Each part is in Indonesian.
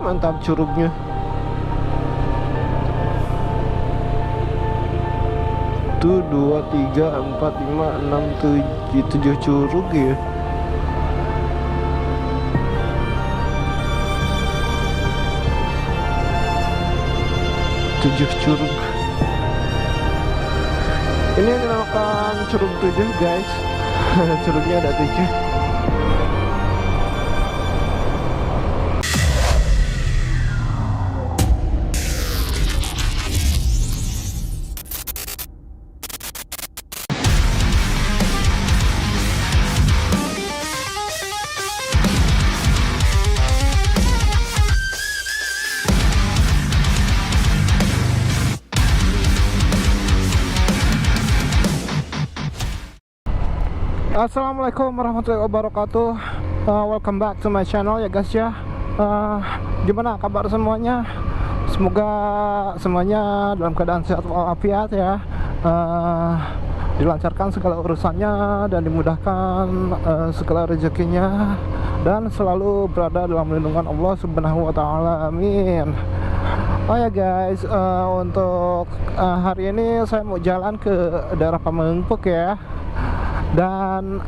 mantap curugnya. Tuh 2, 3, 4, 5, 6, 7 curug ya. Tujuh curug. Ini dinamakan curug 7 guys. Curugnya ada 7. Assalamualaikum warahmatullahi wabarakatuh. Welcome back to my channel ya guys ya. Gimana kabar semuanya? Semoga semuanya dalam keadaan sehat walafiat ya. Dilancarkan segala urusannya dan dimudahkan segala rezekinya, dan selalu berada dalam lindungan Allah Subhanahu wa taala. Amin. Oh ya guys, untuk hari ini saya mau jalan ke daerah Pamengpeuk ya. Dan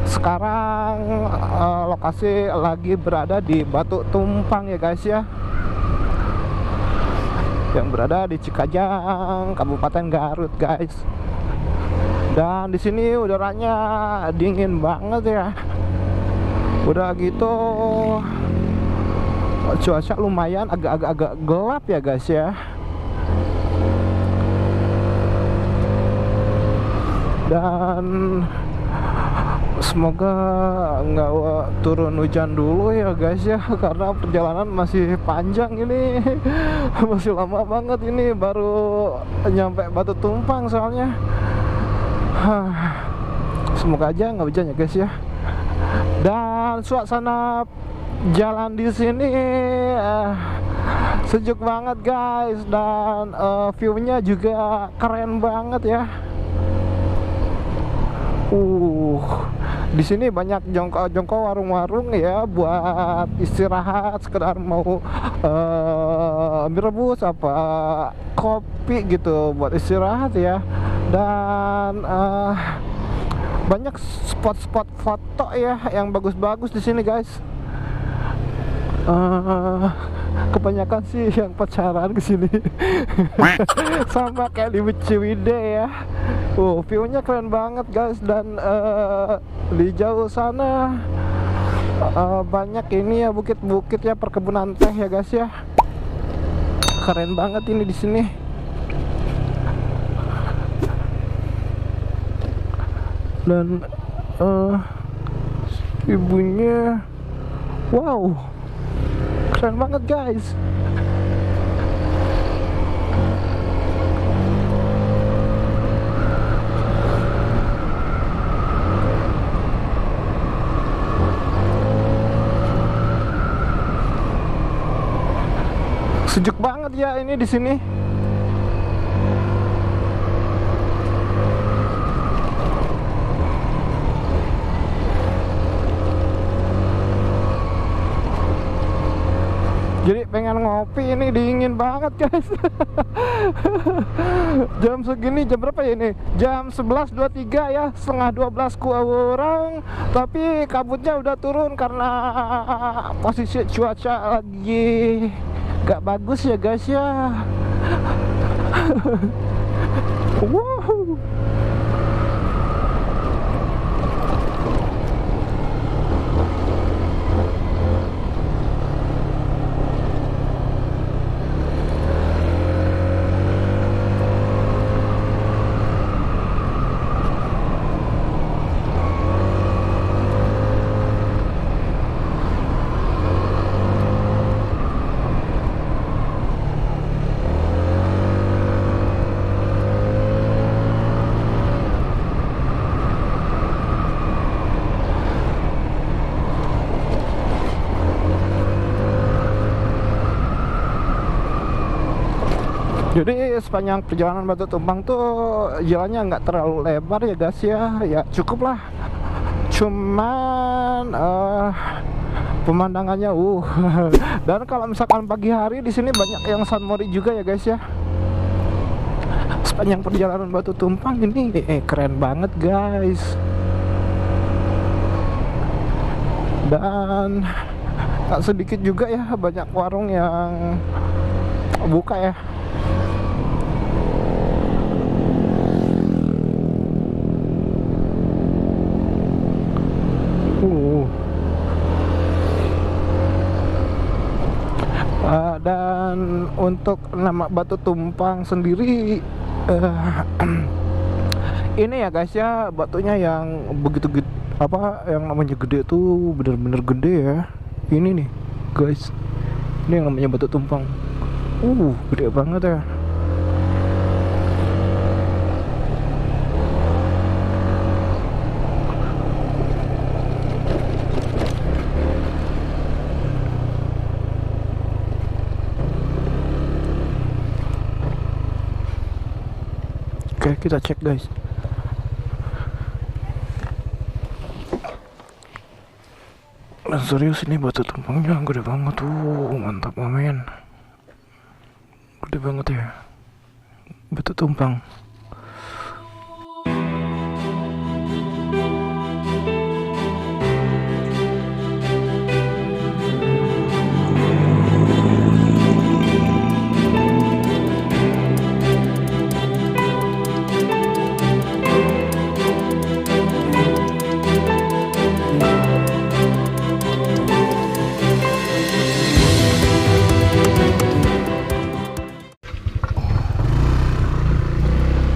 sekarang lokasi lagi berada di Batu Tumpang ya guys ya, yang berada di Cikajang, Kabupaten Garut guys. Dan di sini udaranya dingin banget ya. Udah gitu cuaca lumayan agak gelap ya guys ya. Dan semoga nggak turun hujan dulu ya guys ya, karena perjalanan masih panjang ini. Masih lama banget ini, baru nyampe Batu Tumpang soalnya. Semoga aja nggak hujan ya guys ya. Dan suasana jalan di sini sejuk banget guys, dan view-nya juga keren banget ya. Di sini banyak jongkok warung-warung ya, buat istirahat, sekedar mau rebus apa kopi gitu buat istirahat ya. Dan banyak spot-spot foto ya yang bagus-bagus di sini guys. Kebanyakan sih yang pacaran ke sini. Sama kayak di Ciwidey ya. View-nya keren banget guys. Dan di jauh sana banyak ini ya, bukit-bukit ya, perkebunan teh ya guys ya. Keren banget ini di sini. Dan ibunya, wow, keren banget guys. Sejuk banget ya ini di sini. Jadi pengen ngopi, ini dingin banget guys. Jam segini, jam berapa ya ini? Jam 11.23 ya, setengah 12 kurang. Tapi kabutnya udah turun karena posisi cuaca lagi gak bagus ya guys ya. Wow. Jadi sepanjang perjalanan Batu Tumpang tuh jalannya nggak terlalu lebar ya guys ya, ya cukup lah. Cuman pemandangannya dan kalau misalkan pagi hari di sini banyak yang sunmori juga ya guys ya. Sepanjang perjalanan Batu Tumpang ini keren banget guys. Dan tak sedikit juga ya banyak warung yang buka ya. Dan untuk nama Batu Tumpang sendiri ini ya guys ya, batunya yang begitu gede, yang namanya gede tuh bener-bener gede ya. Ini nih guys, ini yang namanya Batu Tumpang. Gede banget ya. Oke, kita cek guys. Nah, serius ini Batu Tumpangnya gede banget tuh, mantap men. Gede banget ya Batu Tumpang.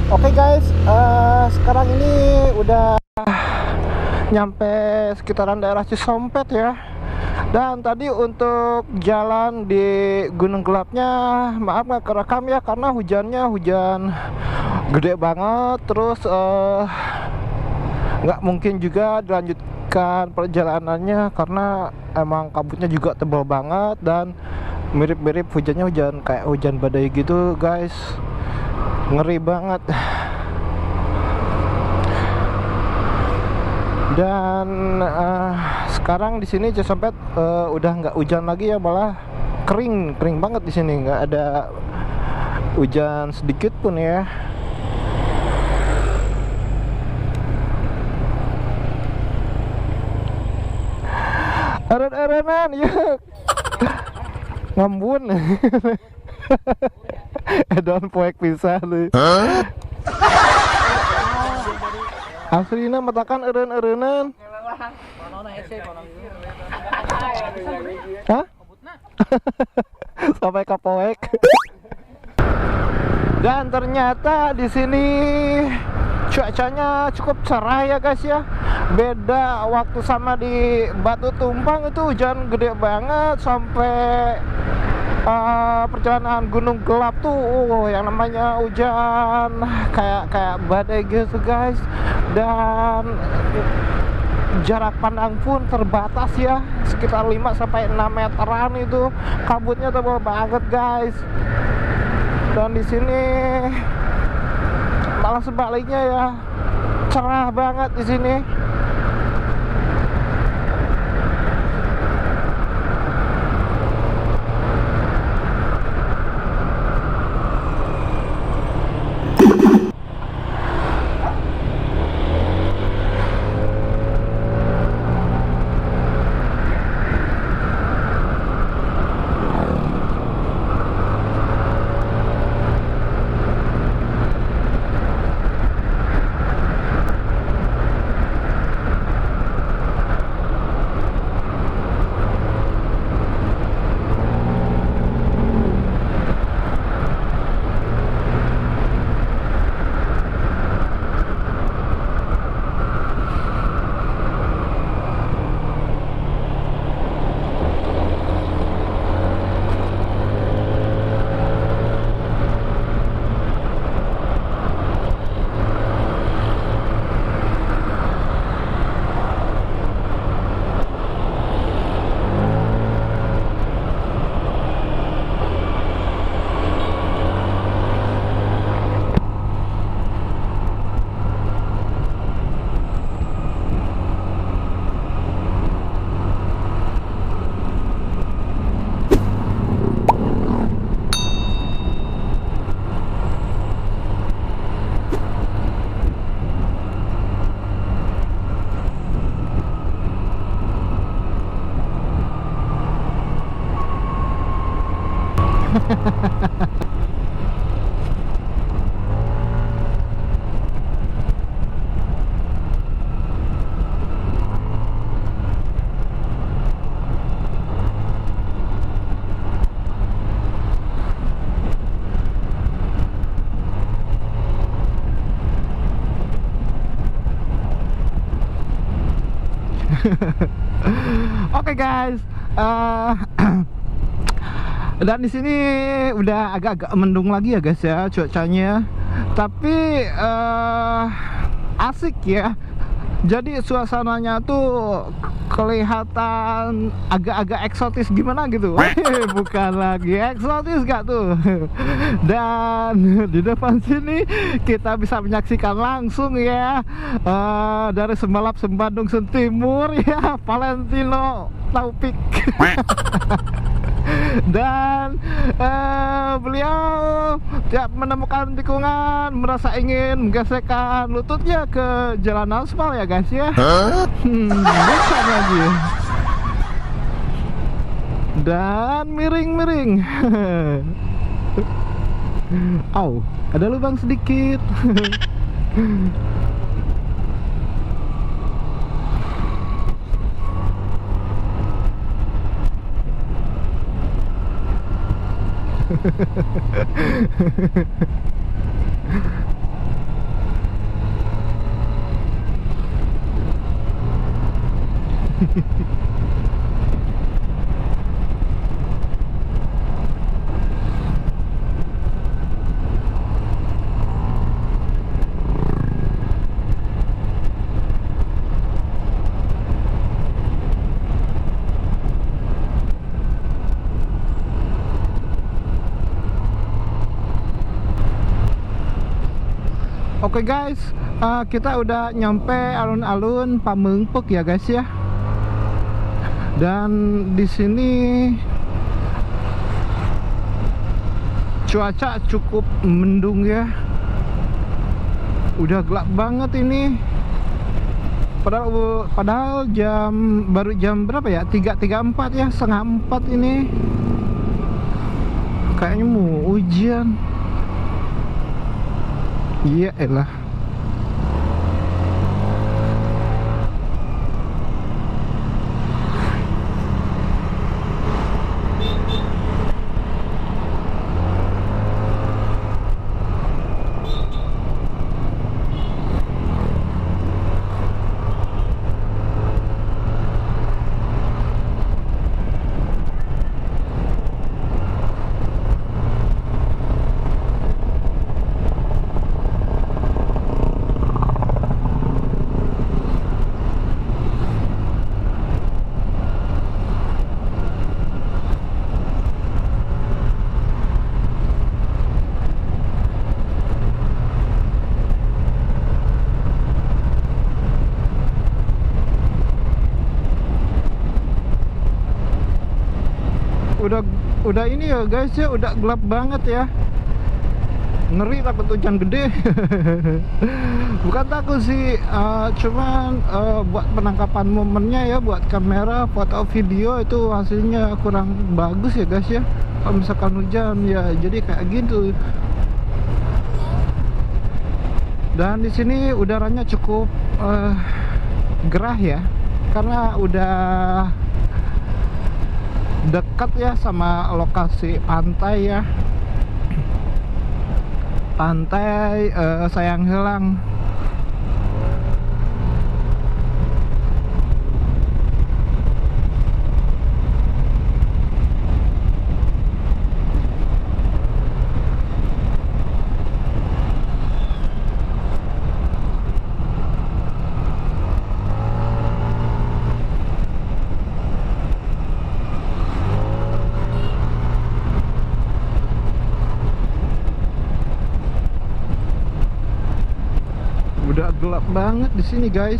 Oke guys, sekarang ini udah nyampe sekitaran daerah Cisompet ya. Dan tadi untuk jalan di Gunung Gelapnya, maaf nggak kerekam ya karena hujan gede banget. Terus nggak mungkin juga dilanjutkan perjalanannya karena emang kabutnya juga tebal banget dan mirip-mirip hujannya kayak hujan badai gitu guys. Ngeri banget. Dan sekarang di sini Cisompet udah nggak hujan lagi ya, malah kering banget di sini, nggak ada hujan sedikit pun ya. Eren-erenan yuk ngembun. Edan poek pisah lu. Aslina matakan eren-erenan. Hah? Sampai kapoek. Dan ternyata di sini cuacanya cukup cerah ya guys ya. Beda waktu sama di Batu Tumpang itu hujan gede banget sampai perjalanan Gunung Gelap tuh yang namanya hujan kayak badai gitu guys. Dan jarak pandang pun terbatas ya, sekitar 5-6 meteran itu, kabutnya tebal banget guys. Dan di sini malah sebaliknya ya, cerah banget di sini. Oke guys, dan di sini udah agak-agak mendung lagi ya guys ya cuacanya, tapi asik ya. Jadi suasananya tuh kelihatan agak-agak eksotis gimana gitu. Bukan lagi eksotis gak tuh. Dan di depan sini kita bisa menyaksikan langsung ya, dari Semalap Sembandung Sentimur ya, Valentino Taufik. Dan beliau tiap menemukan tikungan merasa ingin menggesekkan lututnya ke jalan aspal ya guys ya. Bukan lagi. Dan miring-miring. Au, ada lubang sedikit. Oke guys, kita udah nyampe alun-alun Pameungpeuk ya guys ya. Dan di sini cuaca cukup mendung ya. Udah gelap banget ini. Padahal baru jam berapa ya? 3.34 ya, setengah 4 ini. Kayaknya mau hujan. Iya elah. Udah ini ya guys ya, udah gelap banget ya. Ngeri, takut hujan gede. Bukan takut sih, cuman buat penangkapan momennya ya, buat kamera, foto, video itu hasilnya kurang bagus ya guys ya. Kalau misalkan hujan ya jadi kayak gitu. Dan di sini udaranya cukup gerah ya, karena udah dekat ya sama lokasi pantai ya, pantai Sayang Heulang. Udah gelap banget di sini guys.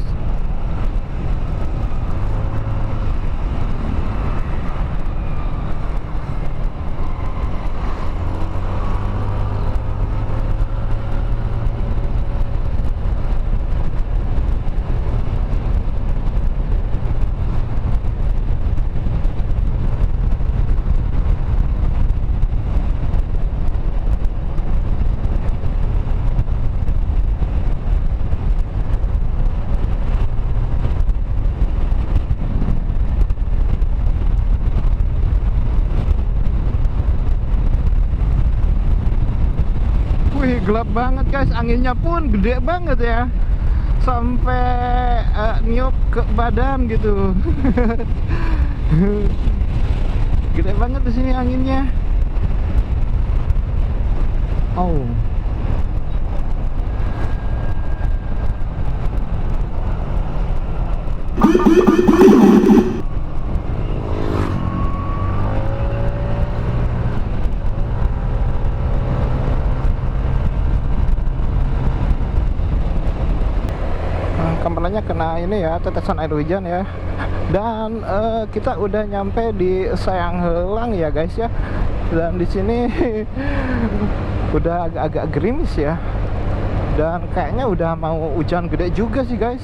gelap banget guys, anginnya pun gede banget ya, sampai niup ke badan gitu. Gede banget di sini anginnya. Oh. Kameranya kena ini ya, tetesan air hujan ya. Dan kita udah nyampe di Sayang Heulang ya guys ya. Dan di sini udah agak-agak gerimis ya. Dan kayaknya udah mau hujan gede juga sih guys.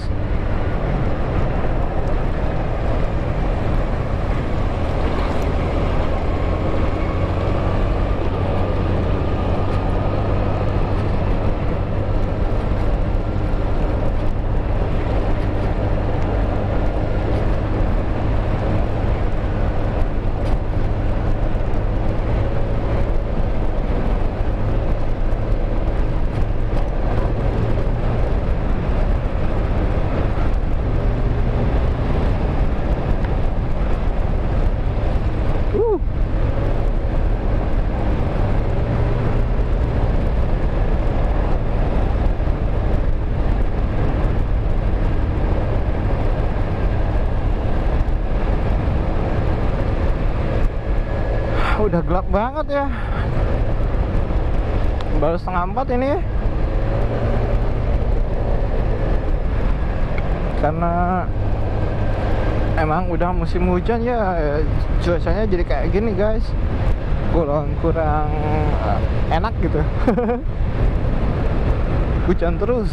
Udah gelap banget ya, baru setengah 4 ini, karena emang udah musim hujan ya, cuacanya jadi kayak gini guys, kurang enak gitu. Hujan terus.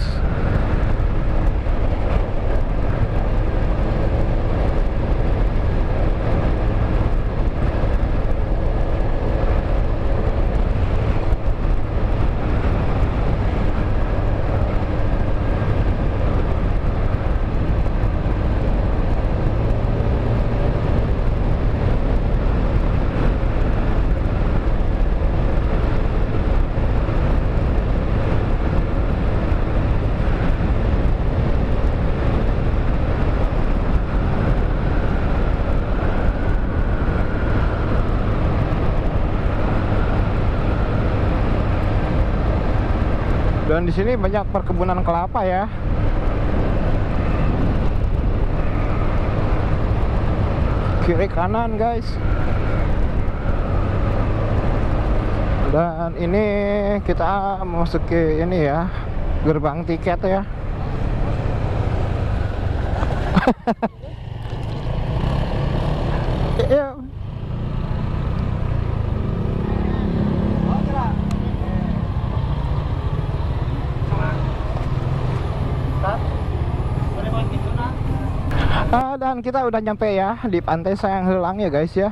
Dan di sini banyak perkebunan kelapa ya. Kiri kanan guys. Dan ini kita masuk ke ini ya, gerbang tiket ya. Iya. Dan kita udah nyampe ya di Pantai Sayang Heulang ya guys ya.